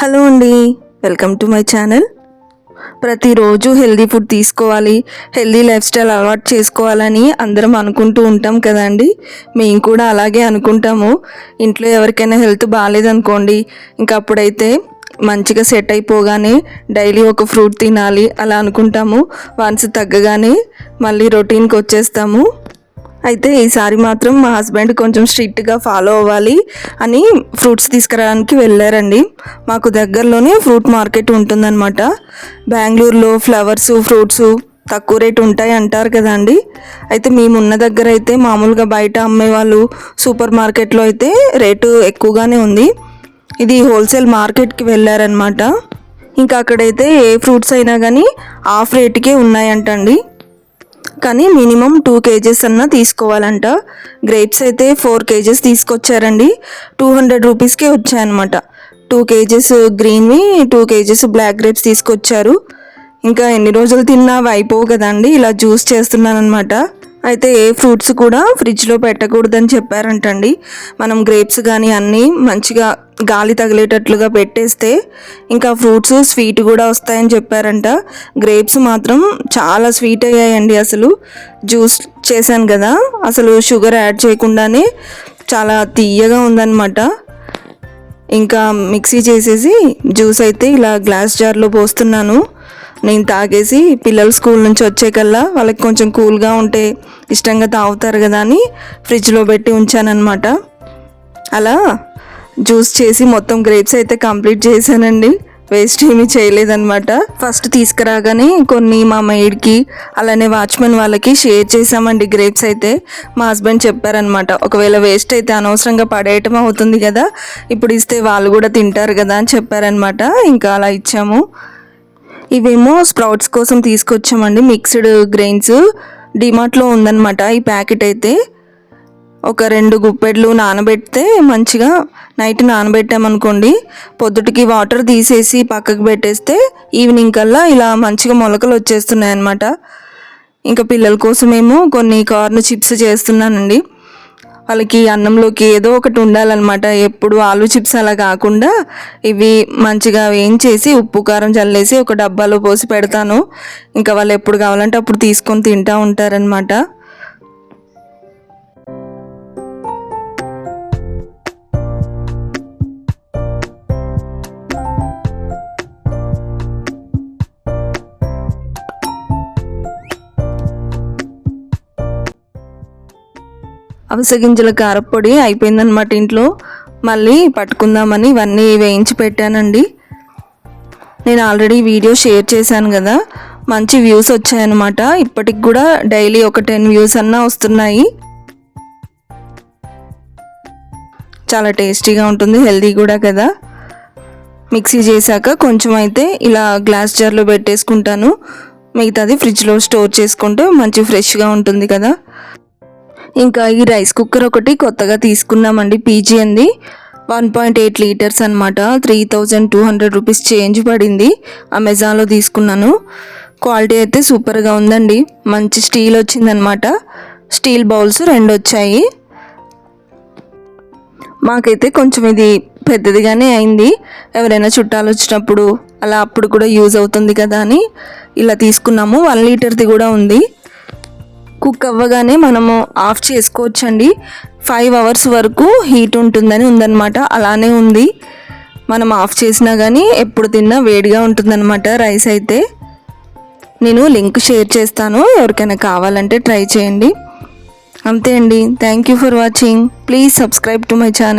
Hello అండి, welcome to my channel. ప్రతిరోజు healthy food తీసుకోవాలి, హెల్దీ లైఫ్ స్టైల్ అలవాటు చేసుకోవాలని అందరం అనుకుంటూ ఉంటాం కదండి. మేము కూడా అలాగే అనుకుంటాము. ఇంట్లో ఎవరికైనా హెల్త్ బాగాలేదనుకోండి, ఇంకా అప్పుడైతే మంచిగా సెట్ అయిపోగానే డైలీ ఒక ఫ్రూట్ తినాలి అలా అనుకుంటాము. వన్స్ తగ్గగానే మళ్ళీ రొటీన్కి వచ్చేస్తాము. అయితే ఈసారి మాత్రం మా హస్బెండ్ కొంచెం స్ట్రిక్ట్గా ఫాలో అవ్వాలి అని ఫ్రూట్స్ తీసుకురావడానికి వెళ్ళారండి. మాకు దగ్గరలోనే ఫ్రూట్ మార్కెట్ ఉంటుందన్నమాట. బెంగళూరులో ఫ్లవర్స్ ఫ్రూట్స్ తక్కువ రేటు ఉంటాయి అంటారు కదండి. అయితే మేమున్న దగ్గర అయితే మామూలుగా బయట అమ్మేవాళ్ళు సూపర్ మార్కెట్లో అయితే రేటు ఎక్కువగానే ఉంది. ఇది హోల్సేల్ మార్కెట్కి వెళ్ళారనమాట. ఇంకా అక్కడైతే ఏ ఫ్రూట్స్ అయినా కానీ హాఫ్ రేటుకే ఉన్నాయంటండి. కానీ మినిమం 2 kgs అన్నా తీసుకోవాలంట. గ్రేప్స్ అయితే 4 kgs తీసుకొచ్చారండి. 200 రూపీస్కే వచ్చాయన్నమాట. 2 kgs గ్రీన్వి, 2 kgs బ్లాక్ గ్రేప్స్ తీసుకొచ్చారు. ఇంకా ఎన్ని రోజులు తిన్నా అవి అయిపోవు కదండి, ఇలా జ్యూస్ చేస్తున్నాను అనమాట. అయితే ఏ ఫ్రూట్స్ కూడా ఫ్రిడ్జ్లో పెట్టకూడదని చెప్పారంటండి. మనం గ్రేప్స్ కానీ అన్నీ మంచిగా గాలి తగిలేటట్లుగా పెట్టేస్తే ఇంకా ఫ్రూట్స్ స్వీట్ కూడా వస్తాయని చెప్పారంట. గ్రేప్స్ మాత్రం చాలా స్వీట్ అయ్యాయండి. అసలు జ్యూస్ చేశాను కదా, అసలు షుగర్ యాడ్ చేయకుండానే చాలా తీయగా ఉందన్నమాట. ఇంకా మిక్సీ చేసేసి జ్యూస్ అయితే ఇలా గ్లాస్ జార్లో పోస్తున్నాను. నేను తాగేసి పిల్లలు స్కూల్ నుంచి వచ్చేకల్లా వాళ్ళకి కొంచెం కూల్గా ఉంటే ఇష్టంగా తాగుతారు కదా అని ఫ్రిడ్జ్లో పెట్టి ఉంచానన్నమాట. అలా జ్యూస్ చేసి మొత్తం గ్రేప్స్ అయితే కంప్లీట్ చేశానండి. వేస్ట్ ఏమీ చేయలేదన్నమాట. ఫస్ట్ తీసుకురాగానే కొన్ని మా మెయిడ్కి అలానే వాచ్మెన్ వాళ్ళకి షేర్ చేసామండి గ్రేప్స్ అయితే. మా హస్బెండ్ చెప్పారనమాట, ఒకవేళ వేస్ట్ అయితే అనవసరంగా పడేయటం అవుతుంది కదా, ఇప్పుడు ఇస్తే వాళ్ళు కూడా తింటారు కదా అని చెప్పారనమాట. ఇంకా అలా ఇచ్చాము. ఇవేమో స్ప్రౌట్స్ కోసం తీసుకొచ్చామండి. మిక్స్డ్ గ్రెయిన్స్ డిమార్ట్లో ఉందన్నమాట ఈ ప్యాకెట్ అయితే. ఒక 2 గుప్పెడ్లు నానబెడితే మంచిగా నైట్ నానబెట్టామనుకోండి, పొద్దుటికి వాటర్ తీసేసి పక్కకు పెట్టేస్తే ఈవినింగ్ కల్లా ఇలా మంచిగా మొలకలు వచ్చేస్తున్నాయి అన్నమాట. ఇంకా పిల్లల కోసమేమో కొన్ని కార్న్ చిప్స్ చేస్తున్నానండి. వాళ్ళకి అన్నంలోకి ఏదో ఒకటి ఉండాలన్నమాట. ఎప్పుడు ఆలు చిప్స్ అలా కాకుండా ఇవి మంచిగా వేయించేసి ఉప్పు కారం చల్లేసి ఒక డబ్బాలో పోసి పెడతాను. ఇంకా వాళ్ళు ఎప్పుడు కావాలంటే అప్పుడు తీసుకొని తింటూ ఉంటారనమాట. అవిసె గింజల కారపొడి అయిపోయిందనమాట ఇంట్లో. మళ్ళీ పట్టుకుందామని ఇవన్నీ వేయించి పెట్టానండి. నేను ఆల్రెడీ వీడియో షేర్ చేశాను కదా, మంచి వ్యూస్ వచ్చాయన్నమాట. ఇప్పటికి కూడా డైలీ ఒక 10 వ్యూస్ అన్నా వస్తున్నాయి. చాలా టేస్టీగా ఉంటుంది, హెల్దీ కూడా కదా. మిక్సీ చేశాక కొంచెం అయితే ఇలా గ్లాస్ జార్లో పెట్టేసుకుంటాను. మిగతాది ఫ్రిడ్జ్లో స్టోర్ చేసుకుంటే మంచి ఫ్రెష్గా ఉంటుంది కదా. ఇంకా ఈ రైస్ కుక్కర్ ఒకటి కొత్తగా తీసుకున్నామండి. పీజీఎన్ది 1.8 లీటర్స్ అనమాట. 3200 రూపీస్ చేంజ్ పడింది. అమెజాన్లో తీసుకున్నాను. క్వాలిటీ అయితే సూపర్గా ఉందండి. మంచి స్టీల్ వచ్చిందనమాట. స్టీల్ బౌల్స్ 2 వచ్చాయి. మాకైతే కొంచెం ఇది పెద్దదిగానే అయింది. ఎవరైనా చుట్టాలు వచ్చినప్పుడు అలా అప్పుడు కూడా యూజ్ అవుతుంది కదా అని ఇలా తీసుకున్నాము. 1 లీటర్ది కూడా ఉంది. కుక్ అవ్వగానే మనము ఆఫ్ చేసుకోవచ్చండి. 5 hours వరకు హీట్ ఉంటుందని ఉందన్నమాట. అలానే ఉంది. మనం ఆఫ్ చేసినా కానీ ఎప్పుడు తిన్నా వేడిగా ఉంటుందన్నమాట రైస్ అయితే. నేను లింక్ షేర్ చేస్తాను, ఎవరికైనా కావాలంటే ట్రై చేయండి. అంతే అండి. Thank you for watching. Please subscribe to my channel.